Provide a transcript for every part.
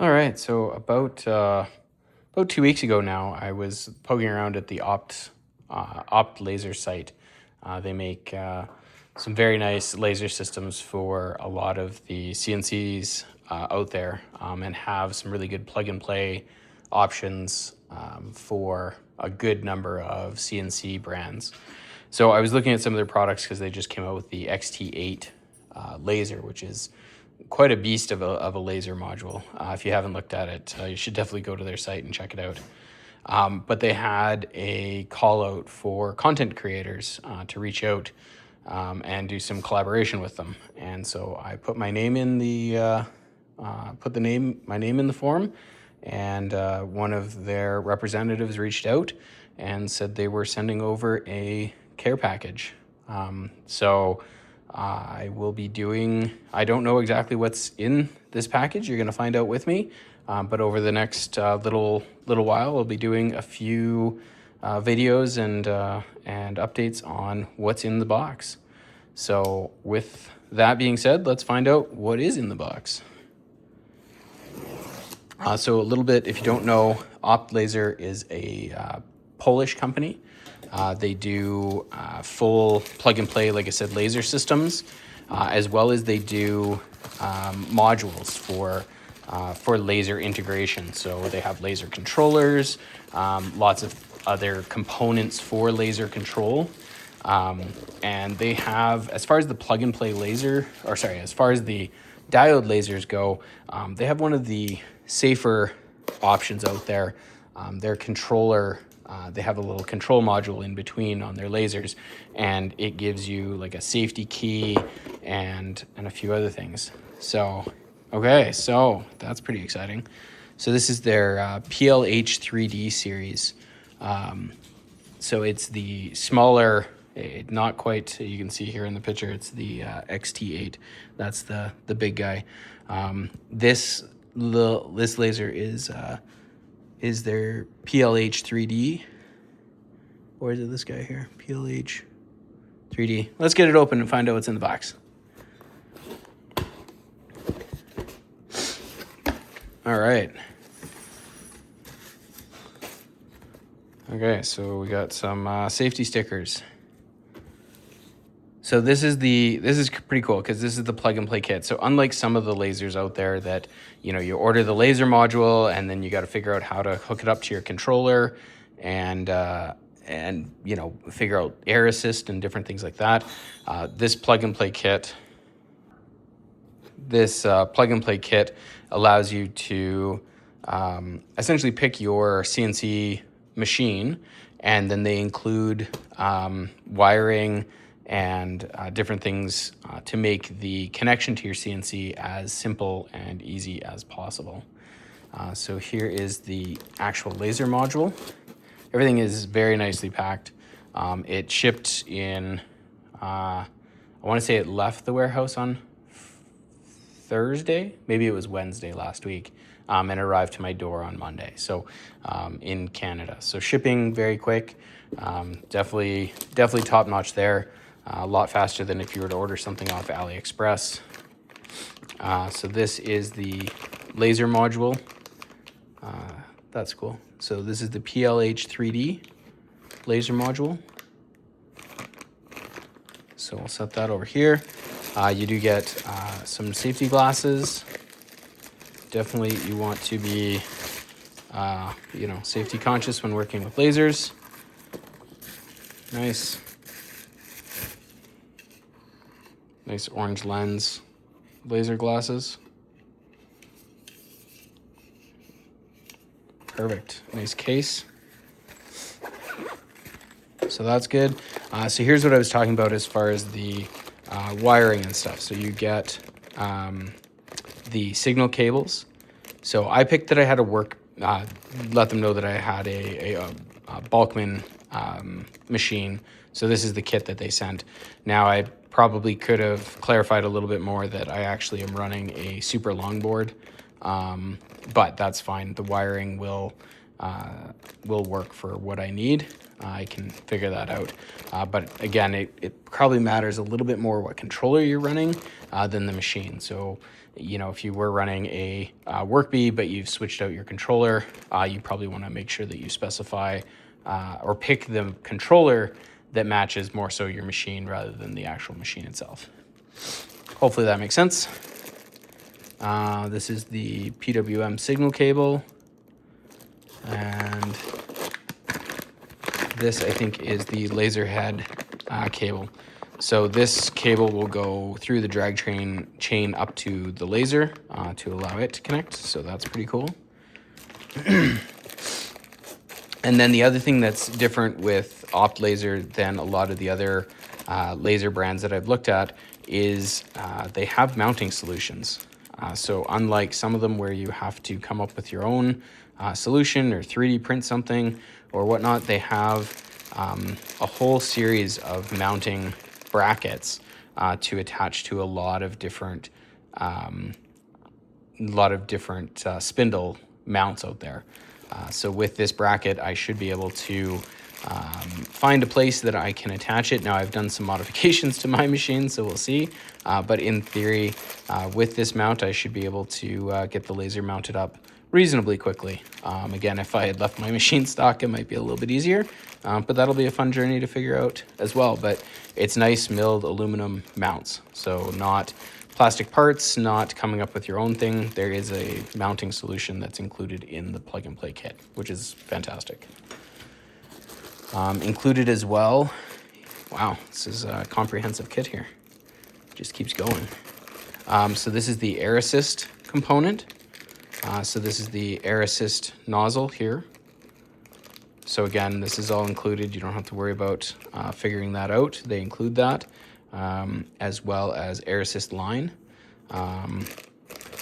All right, so about 2 weeks ago now, I was poking around at the Opt laser site. They make some very nice laser systems for a lot of the CNCs out there, and have some really good plug and play options for a good number of CNC brands. So I was looking at some of their products because they just came out with the XT8 laser, which is quite a beast of a laser module. If you haven't looked at it, you should definitely go to their site and check it out. But they had a call out for content creators to reach out and do some collaboration with them. And so I put my name in the my name in the form, and one of their representatives reached out and said they were sending over a care package. So I will be doing, I don't know exactly what's in this package. You're going to find out with me. But over the next little while, I'll be doing a few videos and updates on what's in the box. So with that being said, let's find out what is in the box. So a little bit, if you don't know, Opt Laser is a Polish company. They do full plug and play, like I said, laser systems, as well as they do modules for laser integration. So they have laser controllers, lots of other components for laser control. And they have, as far as the plug and play laser, as far as the diode lasers go, they have one of the safer options out there. Their controller, they have a little control module in between on their lasers, and it gives you like a safety key and a few other things. So, okay, so that's pretty exciting. So this is their PLH 3D series. So it's the smaller, not quite, you can see here in the picture, it's the XT8. That's the big guy. This laser is their PLH 3D, or is it this guy here? PLH 3D. Let's get it open and find out what's in the box. All right. Okay, so we got some safety stickers. So this is pretty cool because this is the plug and play kit. So unlike some of the lasers out there that, you order the laser module and then you got to figure out how to hook it up to your controller and figure out air assist and different things like that. This plug and play kit allows you to essentially pick your CNC machine, and then they include wiring and different things to make the connection to your CNC as simple and easy as possible. So here is the actual laser module. Everything is very nicely packed. It shipped in, I want to say it left the warehouse on Thursday, maybe it was Wednesday last week, and arrived to my door on Monday. So in Canada. So shipping very quick, definitely top notch there. A lot faster than if you were to order something off AliExpress. So this is the laser module. That's cool. So this is the PLH 3D laser module. So we'll set that over here. You do get some safety glasses. Definitely you want to be, safety conscious when working with lasers. Nice orange lens laser glasses. Perfect. Nice case. So that's good. So here's what I was talking about as far as the wiring and stuff. So you get the signal cables. So I picked that I had to let them know that I had a Balkman machine. So this is the kit that they sent. Now I probably could have clarified a little bit more that I actually am running a super longboard, but that's fine. The wiring will work for what I need. I can figure that out. But again, it probably matters a little bit more what controller you're running than the machine. So you know, if you were running a work bee, but you've switched out your controller, you probably want to make sure that you specify or pick the controller that matches more so your machine rather than the actual machine itself. Hopefully that makes sense. This is the PWM signal cable, and this I think is the laser head cable. So this cable will go through the drag chain up to the laser to allow it to connect. So that's pretty cool. And then the other thing that's different with Opt Laser than a lot of the other laser brands that I've looked at is they have mounting solutions. So unlike some of them where you have to come up with your own solution or 3D print something or whatnot, they have a whole series of mounting brackets to attach to a lot of different spindle mounts out there. So with this bracket, I should be able to find a place that I can attach it. Now I've done some modifications to my machine, so we'll see. But in theory, with this mount, I should be able to get the laser mounted up reasonably quickly. Again, if I had left my machine stock, it might be a little bit easier, but that'll be a fun journey to figure out as well. But it's nice milled aluminum mounts, so not plastic parts, not coming up with your own thing. There is a mounting solution that's included in the plug and play kit, which is fantastic. Included as well, wow, this is a comprehensive kit here. Just keeps going. So this is the air assist component. So this is the air assist nozzle here. So again, this is all included. You don't have to worry about figuring that out. They include that, as well as air assist line.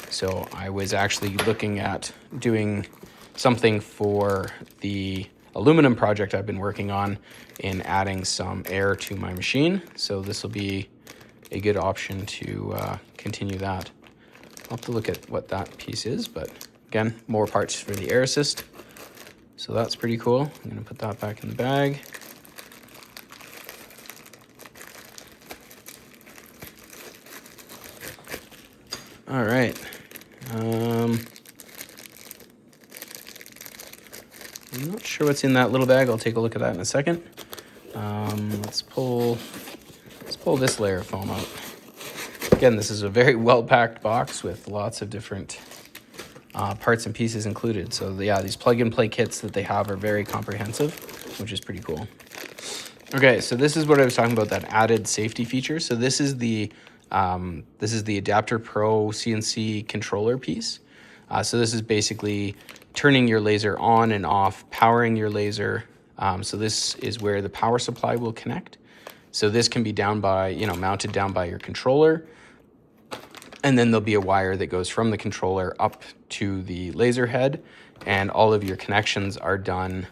So I was actually looking at doing something for the aluminum project I've been working on in adding some air to my machine. So this will be a good option to continue that. I'll have to look at what that piece is, but again, more parts for the air assist. So that's pretty cool. I'm gonna put that back in the bag. All right. I'm not sure what's in that little bag. I'll take a look at that in a second. Let's pull this layer of foam out. Again, this is a very well-packed box with lots of different parts and pieces included. So yeah, these plug-and-play kits that they have are very comprehensive, which is pretty cool. Okay, so this is what I was talking about, that added safety feature. So this is the Adapter Pro CNC controller piece. So this is basically turning your laser on and off, powering your laser. So this is where the power supply will connect. So this can be down by, mounted down by your controller. And then there'll be a wire that goes from the controller up to the laser head, and all of your connections are done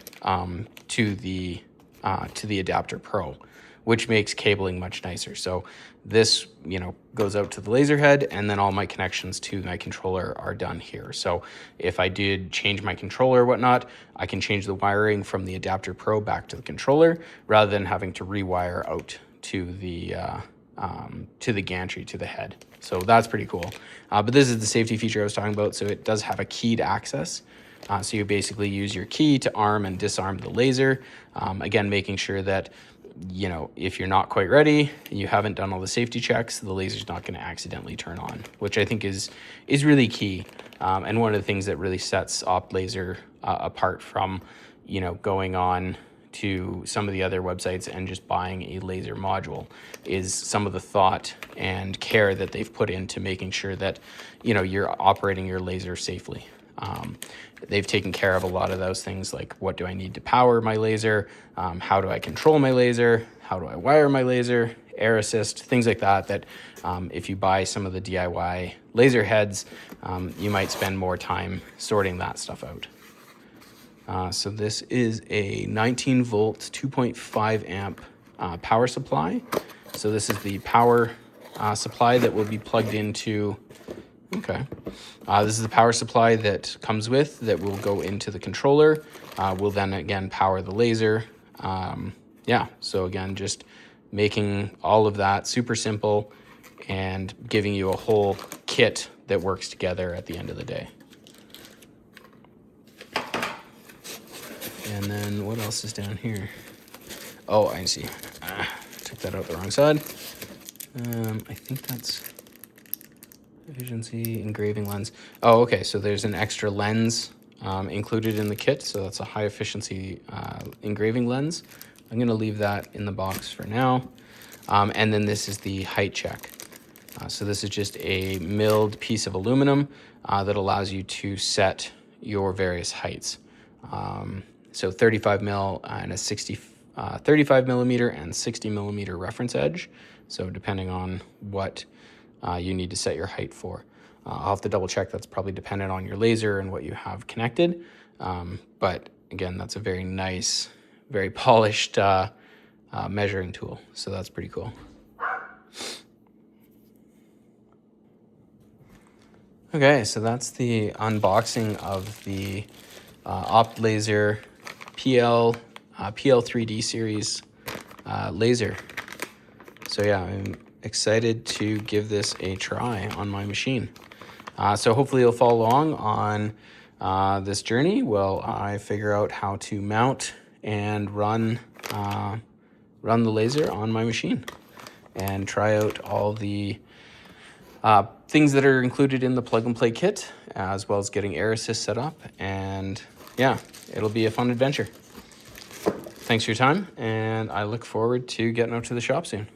to the Adapter Pro, which makes cabling much nicer. So this, goes out to the laser head, and then all my connections to my controller are done here. So if I did change my controller or whatnot, I can change the wiring from the Adapter Pro back to the controller rather than having to rewire out to the gantry, to the head. So that's pretty cool. But this is the safety feature I was talking about. So it does have a keyed access. So you basically use your key to arm and disarm the laser. Again, making sure that, if you're not quite ready and you haven't done all the safety checks, the laser's not going to accidentally turn on, which I think is really key. And one of the things that really sets Opt Laser apart from, going on to some of the other websites and just buying a laser module is some of the thought and care that they've put into making sure that, you're operating your laser safely. They've taken care of a lot of those things, like what do I need to power my laser? How do I control my laser? How do I wire my laser? Air assist, things like that, if you buy some of the DIY laser heads, you might spend more time sorting that stuff out. So this is a 19 volt, 2.5 amp power supply. So this is the power supply that will be plugged into. Okay. This is the power supply that comes with, that will go into the controller. Will then again power the laser. So again, just making all of that super simple and giving you a whole kit that works together at the end of the day. And then what else is down here? Oh, I see. Took that out the wrong side. I think that's efficiency engraving lens. Oh, okay. So there's an extra lens included in the kit. So that's a high efficiency engraving lens. I'm going to leave that in the box for now. And then this is the height check. So this is just a milled piece of aluminum that allows you to set your various heights. So 35 mil and a 35 millimeter and 60 millimeter reference edge. So depending on what you need to set your height for. I'll have to double check. That's probably dependent on your laser and what you have connected. But again, that's a very nice, very polished measuring tool. So that's pretty cool. Okay, so that's the unboxing of the Opt Laser PL3D series laser. So yeah, I'm excited to give this a try on my machine. So hopefully you'll follow along on this journey while I figure out how to mount and run the laser on my machine and try out all the things that are included in the plug and play kit, as well as getting air assist set up. And yeah, it'll be a fun adventure. Thanks for your time, and I look forward to getting out to the shop soon.